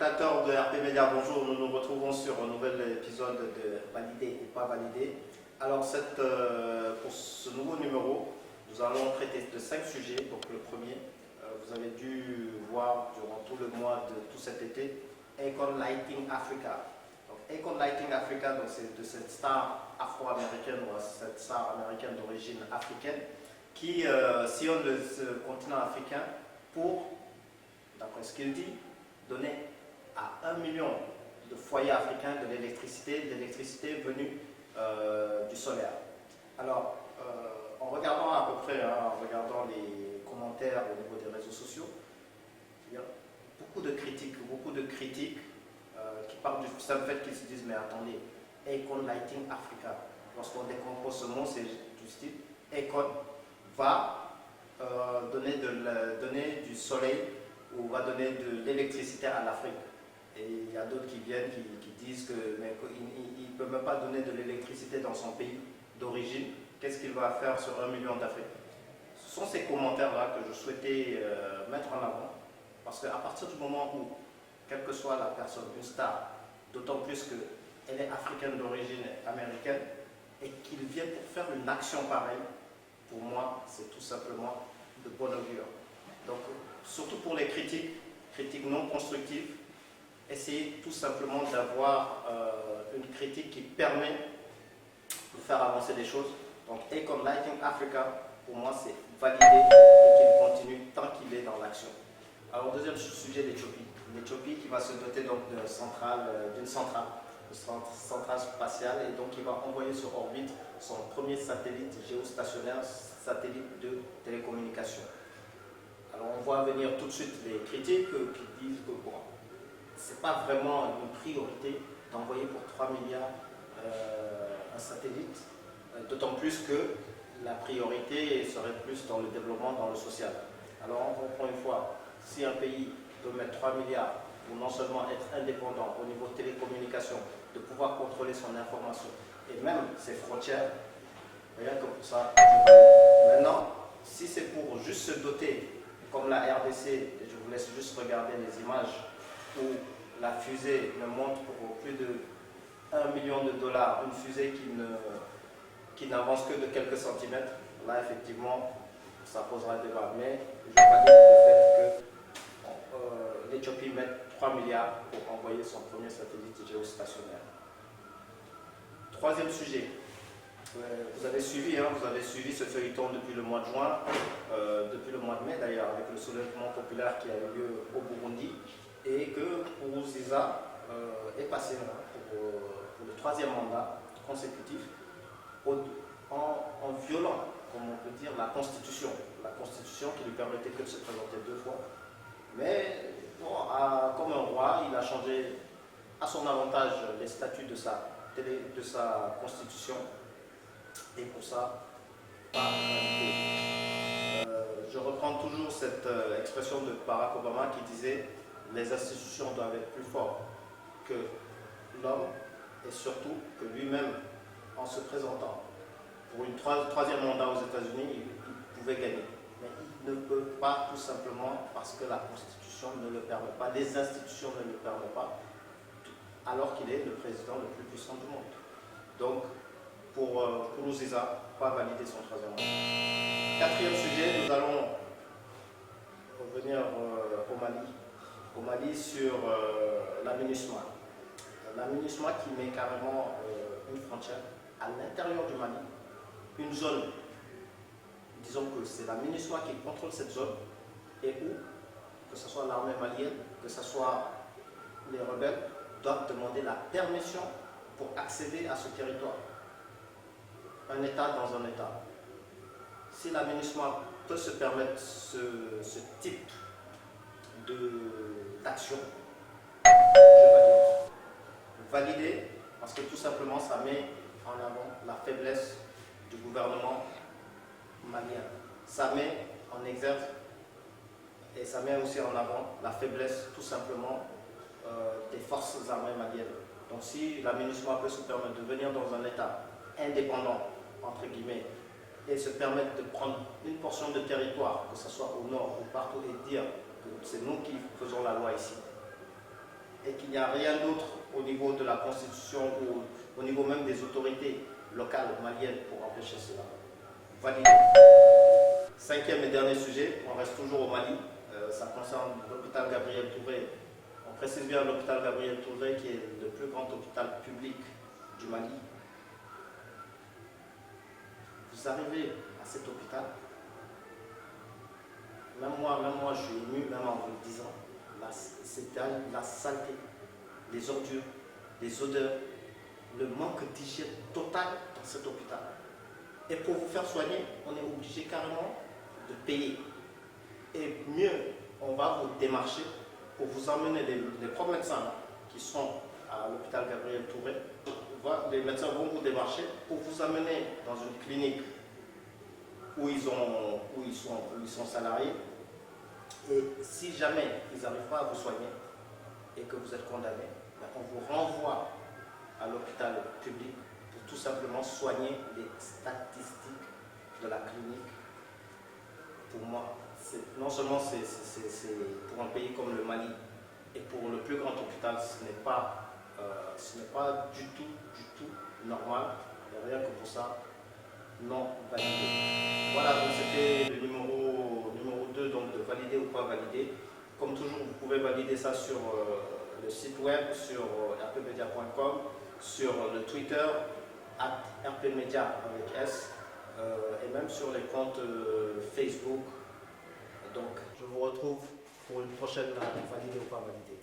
téléspectateurs de RP Media, bonjour. Nous nous retrouvons sur un nouvel épisode de Validé ou pas validé. Alors, pour ce nouveau numéro, nous allons traiter de 5 sujets. Donc, le premier, vous avez dû voir durant tout le mois de tout cet été, Akon Lighting Africa. Donc, Akon Lighting Africa, c'est de cette star afro-américaine ou cette star américaine d'origine africaine qui sillonne le continent africain pour, d'après ce qu'il dit, donner à 1 million de foyers africains de l'électricité venue du solaire. Alors, en regardant à peu près, en regardant les commentaires au niveau des réseaux sociaux, il y a beaucoup de critiques qui partent du simple fait qu'ils se disent, mais attendez, Akon Lighting Africa, lorsqu'on décompose ce mot, c'est du style, Akon va donner du soleil ou va donner de l'électricité à l'Afrique. Et il y a d'autres qui viennent, qui disent qu'il ne peut même pas donner de l'électricité dans son pays d'origine. Qu'est-ce qu'il va faire sur 1 million d'Afrique? Ce sont ces commentaires-là que je souhaitais mettre en avant, parce qu'à partir du moment où, quelle que soit la personne, une star, d'autant plus qu'elle est africaine d'origine américaine, et qu'il vient pour faire une action pareille, pour moi, c'est tout simplement de bon augure. Donc, surtout pour les critiques non constructives, essayez tout simplement d'avoir une critique qui permet de faire avancer les choses. Donc, Akon Lighting Africa, pour moi, c'est validé et qu'il continue tant qu'il est dans l'action. Alors, deuxième sujet, l'Éthiopie. L'Éthiopie qui va se doter donc d'une centrale spatiale, et donc qui va envoyer sur orbite son premier satellite géostationnaire, satellite de télécommunication. Alors on voit venir tout de suite les critiques qui disent que bon, ce n'est pas vraiment une priorité d'envoyer pour 3 milliards un satellite, d'autant plus que la priorité serait plus dans le développement, dans le social. Alors on comprend une fois, si un pays peut mettre 3 milliards pour non seulement être indépendant au niveau télécommunication, de pouvoir contrôler son information et même ses frontières, rien que pour ça, maintenant, si c'est pour juste se doter, comme la RDC, et je vous laisse juste regarder les images où la fusée me montre pour plus de 1 million de dollars, une fusée qui n'avance que de quelques centimètres, là effectivement, ça posera débat. Mais je valide le fait que l'Éthiopie mette 3 milliards pour envoyer son premier satellite géostationnaire. Troisième sujet. Vous avez suivi ce feuilleton depuis le mois de juin, depuis le mois de mai d'ailleurs, avec le soulèvement populaire qui a eu lieu au Burundi, et que Nkurunziza est passé pour le 3e mandat consécutif en violant, comme on peut dire, la Constitution qui lui permettait que de se présenter 2 fois. Mais bon, comme un roi, il a changé à son avantage les statuts de sa Constitution. Et pour ça, je reprends toujours cette expression de Barack Obama qui disait « Les institutions doivent être plus fortes que l'homme et surtout que lui-même, en se présentant pour une 3e mandat aux États-Unis, il pouvait gagner. Mais il ne peut pas tout simplement parce que la Constitution ne le permet pas, les institutions ne le permettent pas, alors qu'il est le président le plus puissant du monde. » Donc, pour Nkurunziza, pas valider son 3e mandat. 4e sujet, nous allons revenir au Mali sur la MINUSMA. La MINUSMA qui met carrément une frontière à l'intérieur du Mali, une zone, disons que c'est la MINUSMA qui contrôle cette zone, et où, que ce soit l'armée malienne, que ce soit les rebelles, doivent demander la permission pour accéder à ce territoire. Un État dans un État. Si la MINUSMA peut se permettre ce type d'action, je valide. Valider, parce que tout simplement ça met en avant la faiblesse du gouvernement malien. Ça met en exergue et ça met aussi en avant la faiblesse tout simplement des forces armées maliennes. Donc si la MINUSMA peut se permettre de venir dans un État indépendant, entre guillemets, et se permettre de prendre une portion de territoire, que ce soit au nord ou partout, et dire que c'est nous qui faisons la loi ici, et qu'il n'y a rien d'autre au niveau de la Constitution ou au niveau même des autorités locales maliennes pour empêcher cela. Validé. Cinquième et dernier sujet, on reste toujours au Mali. Ça concerne l'hôpital Gabriel Touré. On précise bien l'hôpital Gabriel Touré qui est le plus grand hôpital public du Mali. Vous arrivez à cet hôpital, même moi je suis ému, même en vous le disant, c'est la saleté, les ordures, les odeurs, le manque d'hygiène total dans cet hôpital. Et pour vous faire soigner, on est obligé carrément de payer. Et mieux, on va vous démarcher pour vous emmener les propres médecins qui sont à l'hôpital Gabriel Touré. Les médecins vont vous démarcher pour vous amener dans une clinique où ils sont salariés. Et si jamais ils n'arrivent pas à vous soigner et que vous êtes condamné, on vous renvoie à l'hôpital public pour tout simplement soigner les statistiques de la clinique. Pour moi, non seulement c'est pour un pays comme le Mali et pour le plus grand hôpital, ce n'est pas du tout normal. Et rien que pour ça, non validé. Voilà, donc c'était le numéro 2, donc de valider ou pas valider. Comme toujours, vous pouvez valider ça sur le site web, sur rpmedia.com, sur le Twitter, @rpmedia avec S, et même sur les comptes Facebook. Donc, je vous retrouve pour une prochaine validée ou pas validée.